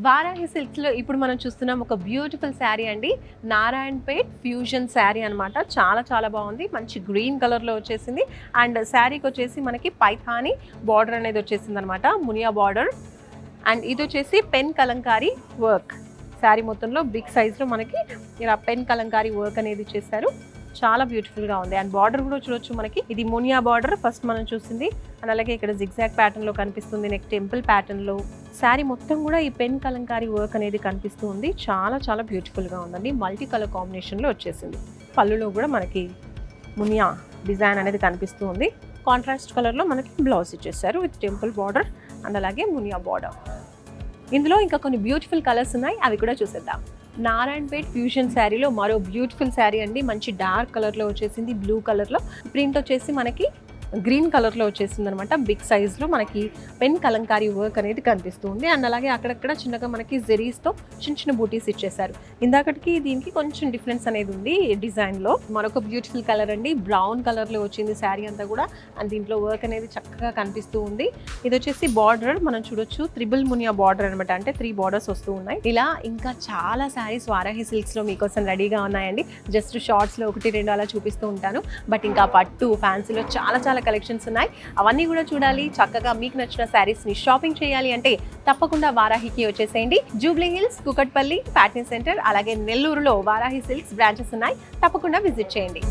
Varahi silks లో ఇప్పుడు మనం చూస్తున్నాం ఒక బ్యూటిఫుల్ శారీ అండి. నారాయణపేట్ ఫ్యూజన్ శారీ అనమాట. చాలా చాలా బాగుంది. మంచి గ్రీన్ కలర్ లో వచ్చేసింది. అండ్ శారీకి వచ్చేసి మనకి పైథాని బార్డర్ అనేది వచ్చేసింది అనమాట, మునియా బార్డర్. అండ్ ఇది వచ్చేసి పెన్ కలంకారీ వర్క్. శారీ మొత్తంలో బిగ్ సైజ్ లో మనకి ఇలా పెన్ కలంకారీ వర్క్ అనేది చేశారు. చాలా బ్యూటిఫుల్ గా ఉంది. అండ్ బార్డర్ కూడా చూడొచ్చు మనకి. ఇది మునియా బార్డర్ ఫస్ట్ మనం చూసింది. అండ్ అలాగే ఇక్కడ జిగ్జాగ్ ప్యాటర్న్ లో కనిపిస్తుంది. నెక్స్ట్ టెంపుల్ ప్యాటర్న్ లో శారీ మొత్తం కూడా ఈ పెన్ కలంకారీ వర్క్ అనేది కనిపిస్తూ ఉంది. చాలా చాలా బ్యూటిఫుల్ గా ఉందండి. మల్టీ కలర్ కాంబినేషన్ లో వచ్చేసింది. పళ్ళులో కూడా మనకి మునియా డిజైన్ అనేది కనిపిస్తూ ఉంది. కాంట్రాస్ట్ కలర్ లో మనకి బ్లౌజ్ ఇచ్చేసారు విత్ టెంపుల్ బార్డర్ అండ్ అలాగే మునియా బార్డర్. ఇందులో ఇంకా కొన్ని బ్యూటిఫుల్ కలర్స్ ఉన్నాయి, అవి కూడా చూసేద్దాం. నారాయణపేట్ ఫ్యూజన్ శారీలో మరో బ్యూటిఫుల్ శారీ అండి. మంచి డార్క్ కలర్ లో వచ్చేసింది. బ్లూ కలర్ లో ప్రింట్ వచ్చేసి మనకి గ్రీన్ కలర్ లో వచ్చేసింది అనమాట. బిగ్ సైజ్ లో మనకి పెన్ కలంకారీ వర్క్ అనేది కనిపిస్తుంది. అండ్ అలాగే అక్కడక్కడ చిన్నగా మనకి జెరీస్ తో చిన్న చిన్న బూటీస్ ఇచ్చేసారు. ఇందాకటికి దీనికి కొంచెం డిఫరెన్స్ అనేది ఉంది డిజైన్ లో. మరొక బ్యూటిఫుల్ కలర్ అండి. బ్రౌన్ కలర్ లో వచ్చింది శారీ అంతా కూడా. అండ్ దీంట్లో వర్క్ అనేది చక్కగా కనిపిస్తూ ఉంది. ఇది వచ్చేసి బార్డర్ మనం చూడొచ్చు, త్రిబుల్ మునియా బార్డర్ అనమాట. అంటే 3 బార్డర్స్ వస్తూ ఉన్నాయి. ఇలా ఇంకా చాలా శారీస్ వారాహి సిల్క్స్ లో మీకోసం రెడీగా ఉన్నాయండి. జస్ట్ షార్ట్స్ లో 1-2 అలా చూపిస్తూ ఉంటాను. బట్ ఇంకా పట్టు ఫ్యాన్సీలో చాలా చాలా కలెక్షన్స్ ఉన్నాయి. అవన్నీ కూడా చూడాలి. చక్కగా మీకు నచ్చిన శారీస్ ని షాపింగ్ చేయాలి అంటే తప్పకుండా వారాహికి వచ్చేసేయండి. Jubilee hills, Kukatpally, pattern centre, అలాగే నెల్లూరులో వారాహి సిల్క్స్ బ్రాంచెస్ ఉన్నాయి. తప్పకుండా విజిట్ చేయండి.